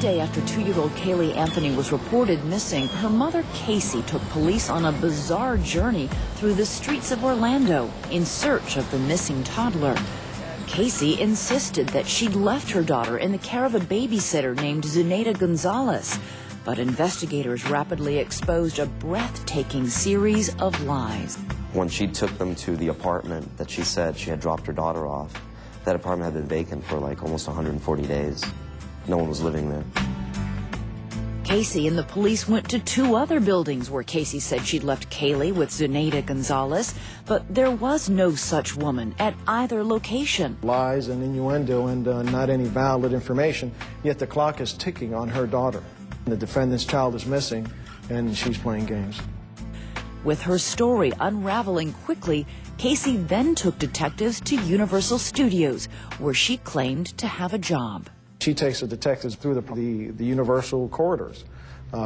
day after 2-year-old Caylee Anthony was reported missing, her mother Casey took police on a bizarre journey through the streets of Orlando in search of the missing toddler. Casey insisted that she'd left her daughter in the care of a babysitter named Zunaida Gonzalez, but investigators rapidly exposed a breathtaking series of lies. When she took them to the apartment that she said she had dropped her daughter off, that apartment had been vacant for like almost 140 days. No one was living there. Casey and the police went to 2 other buildings where Casey said she'd left Caylee with Zunaida Gonzalez, but there was no such woman at either location. Lies and innuendo and not any valid information, yet the clock is ticking on her daughter. The defendant's child is missing, and she's playing games. With her story unraveling quickly, Casey then took detectives to Universal Studios, where she claimed to have a job. She takes the detectives through the Universal corridors,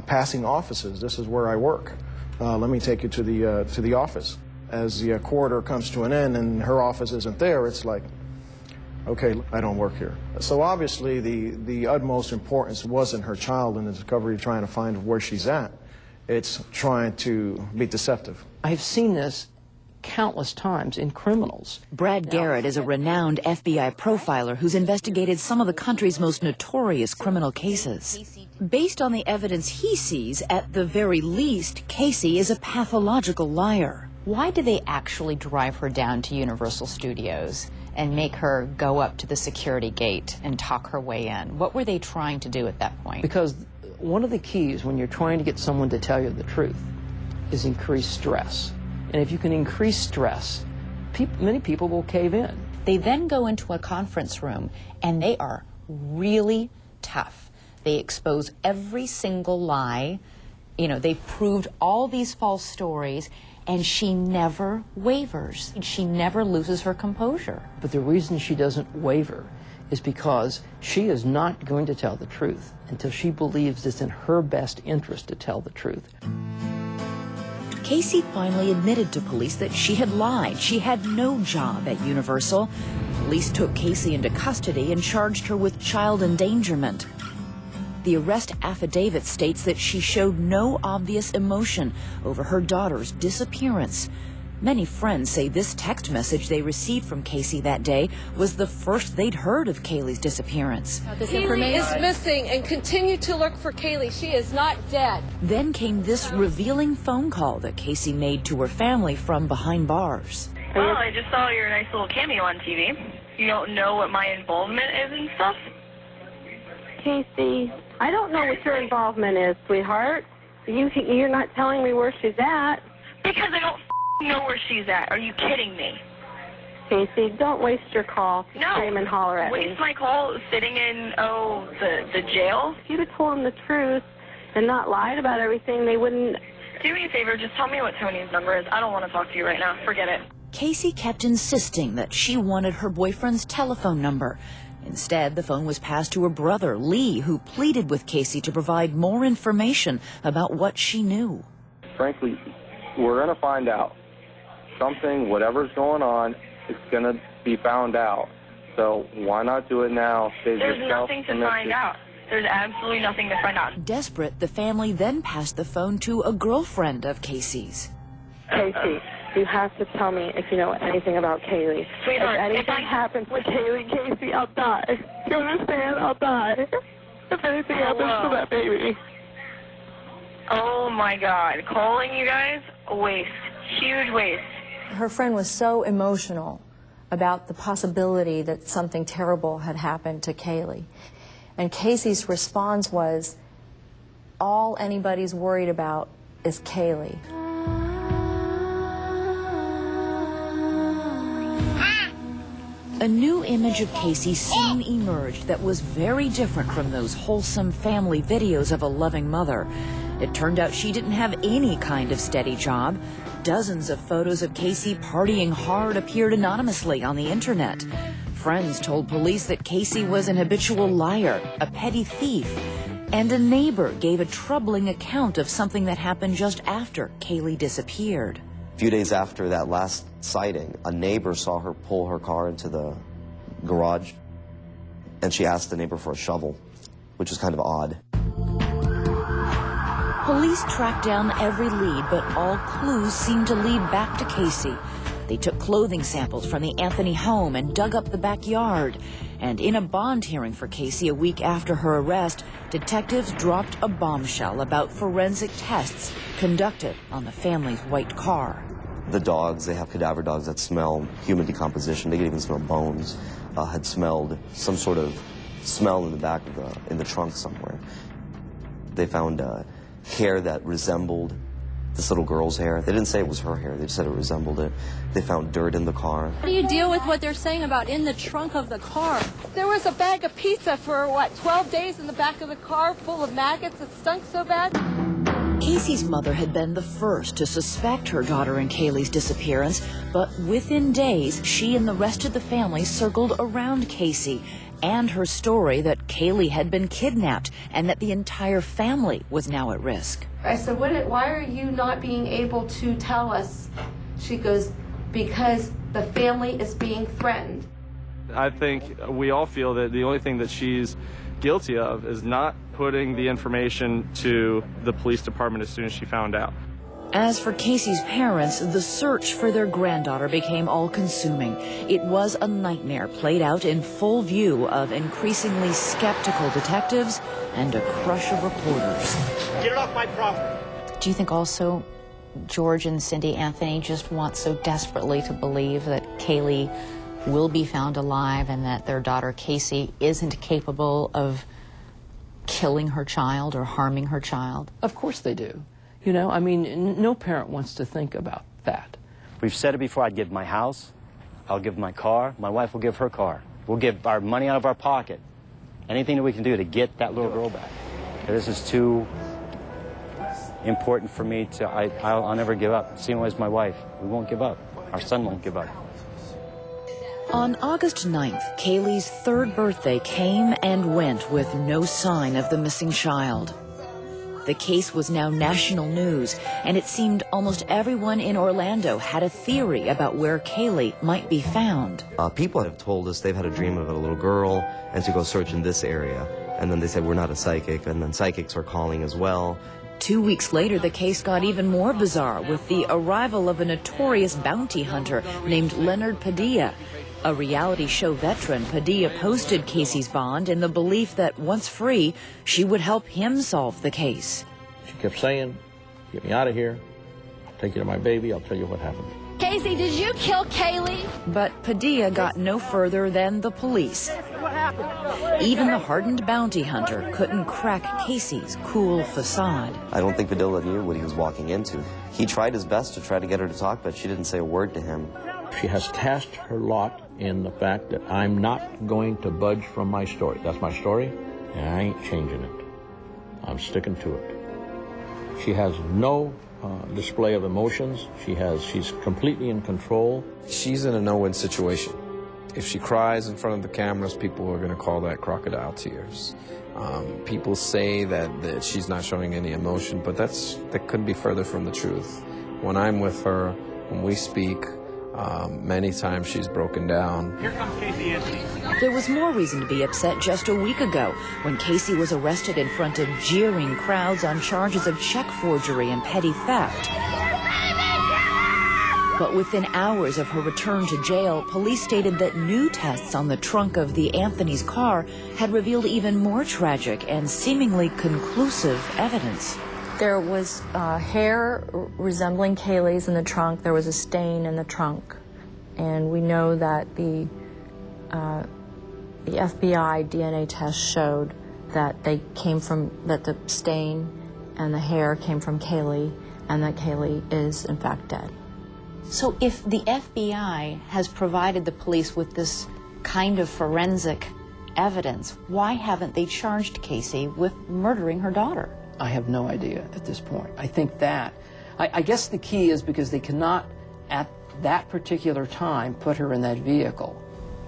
passing offices. This is where I work. Let me take you to the office. As the corridor comes to an end and her office isn't there, it's like, okay, I don't work here. So obviously the utmost importance wasn't her child in the discovery, trying to find where she's at. It's trying to be deceptive. I've seen this countless times in criminals. Brad Garrett is a renowned FBI profiler who's investigated some of the country's most notorious criminal cases. Based on the evidence he sees, at the very least, Casey is a pathological liar. Why did they actually drive her down to Universal Studios and make her go up to the security gate and talk her way in? What were they trying to do at that point? Because one of the keys when you're trying to get someone to tell you the truth is increase stress. And if you can increase stress, many people will cave in. They then go into a conference room, and they are really tough. They expose every single lie. You know, they've proved all these false stories, and she never wavers. She never loses her composure. But the reason she doesn't waver is because she is not going to tell the truth until she believes it's in her best interest to tell the truth. Casey finally admitted to police that she had lied. She had no job at Universal. Police took Casey into custody and charged her with child endangerment. The arrest affidavit states that she showed no obvious emotion over her daughter's disappearance. Many friends say this text message they received from Casey that day was the first they'd heard of Caylee's disappearance. Caylee is missing, and continue to look for Caylee. She is not dead. Then came this revealing phone call that Casey made to her family from behind bars. Well, I just saw your nice little cameo on TV. You don't know what my involvement is and stuff? Casey, I don't know what your involvement is, sweetheart. You're not telling me where she's at. Because I don't know where she's at. Are you kidding me? Casey, don't waste your call to scream and holler at me. Waste my call sitting in, the jail? If you'd have told them the truth and not lied about everything, they wouldn't... Do me a favor, just tell me what Tony's number is. I don't want to talk to you right now. Forget it. Casey kept insisting that she wanted her boyfriend's telephone number. Instead, the phone was passed to her brother, Lee, who pleaded with Casey to provide more information about what she knew. Frankly, we're going to find out. Something, whatever's going on, it's going to be found out. So why not do it now? There's nothing to find out. There's absolutely nothing to find out. Desperate, the family then passed the phone to a girlfriend of Casey's. Casey, you have to tell me if you know anything about Caylee. Sweetheart, if anything happens with Caylee, Casey, I'll die. You understand? I'll die. If anything happens to that baby. Oh my God. Calling you guys? A waste. Huge waste. Her friend was so emotional about the possibility that something terrible had happened to Caylee. And Casey's response was, all anybody's worried about is Caylee. A new image of Casey soon emerged that was very different from those wholesome family videos of a loving mother. It turned out she didn't have any kind of steady job. Dozens of photos of Casey partying hard appeared anonymously on the internet. Friends told police that Casey was an habitual liar, a petty thief, and a neighbor gave a troubling account of something that happened just after Caylee disappeared. A few days after that last sighting, a neighbor saw her pull her car into the garage, and she asked the neighbor for a shovel. which is kind of odd. Police tracked down every lead, but all clues seemed to lead back to Casey. They took clothing samples from the Anthony home and dug up the backyard. And in a bond hearing for Casey a week after her arrest, detectives dropped a bombshell about forensic tests conducted on the family's white car. The dogs, they have cadaver dogs that smell human decomposition. They can even smell bones. Had smelled some sort of smell in the back of in the trunk somewhere. They found hair that resembled this little girl's hair. They didn't say it was her hair, they just said it resembled it. They found dirt in the car. How do you deal with what they're saying about in the trunk of the car? There was a bag of pizza for, 12 days in the back of the car full of maggots that stunk so bad? Casey's mother had been the first to suspect her daughter and Kaylee's disappearance, but within days, she and the rest of the family circled around Casey and her story that Kaylee had been kidnapped and that the entire family was now at risk. I said, why are you not being able to tell us? She goes, because the family is being threatened. I think we all feel that the only thing that she's guilty of is not putting the information to the police department as soon as she found out. As for Casey's parents, the search for their granddaughter became all-consuming. It was a nightmare played out in full view of increasingly skeptical detectives and a crush of reporters. Get it off my property. Do you think also George and Cindy Anthony just want so desperately to believe that Caylee will be found alive and that their daughter Casey isn't capable of killing her child or harming her child? Of course they do. You know, I mean, no parent wants to think about that. We've said it before, I'd give my house, I'll give my car, my wife will give her car. We'll give our money out of our pocket. Anything that we can do to get that little girl back. This is too important for me to, I'll never give up. Same way as my wife, we won't give up. Our son won't give up. On August 9th, Kaylee's third birthday came and went with no sign of the missing child. The case was now national news, and it seemed almost everyone in Orlando had a theory about where Caylee might be found. People have told us they've had a dream of a little girl and to go search in this area. And then they said, we're not a psychic, and then psychics are calling as well. 2 weeks later, the case got even more bizarre with the arrival of a notorious bounty hunter named Leonard Padilla. A reality show veteran, Padilla posted Casey's bond in the belief that once free, she would help him solve the case. She kept saying, get me out of here, I'll take you to my baby, I'll tell you what happened. Casey, did you kill Caylee? But Padilla got no further than the police. What happened? Even the hardened bounty hunter couldn't crack Casey's cool facade. I don't think Padilla knew what he was walking into. He tried his best to try to get her to talk, but she didn't say a word to him. She has cast her lot in the fact that I'm not going to budge from my story. That's my story, and I ain't changing it. I'm sticking to it. She has no display of emotions. She's completely in control. She's in a no-win situation. If she cries in front of the cameras, people are going to call that crocodile tears. People say that she's not showing any emotion, but that couldn't be further from the truth. When I'm with her, when we speak, many times she's broken down. Here comes Casey Anthony. There was more reason to be upset just a week ago when Casey was arrested in front of jeering crowds on charges of check forgery and petty theft. But within hours of her return to jail, police stated that new tests on the trunk of the Anthony's car had revealed even more tragic and seemingly conclusive evidence. There was hair resembling Kaylee's in the trunk. There was a stain in the trunk. And we know that the FBI DNA test showed that the stain and the hair came from Caylee, and that Caylee is in fact dead. So if the FBI has provided the police with this kind of forensic evidence, why haven't they charged Casey with murdering her daughter? I have no idea at this point. I think that, I guess the key is because they cannot, at that particular time, put her in that vehicle.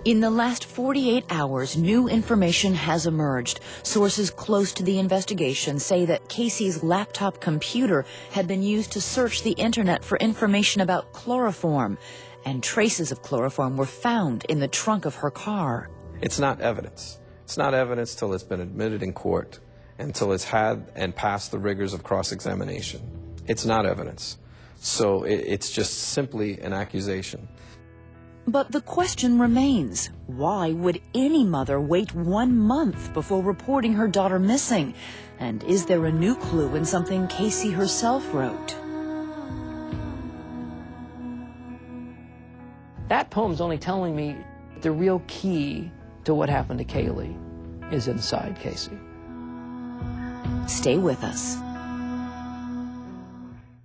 In the last 48 hours, new information has emerged. Sources close to the investigation say that Casey's laptop computer had been used to search the internet for information about chloroform, and traces of chloroform were found in the trunk of her car. It's not evidence. It's not evidence till it's been admitted in court, until it's had and passed the rigors of cross-examination. It's not evidence. So it's just simply an accusation. But the question remains, why would any mother wait 1 month before reporting her daughter missing? And is there a new clue in something Casey herself wrote? That poem's only telling me the real key to what happened to Caylee is inside Casey. Stay with us.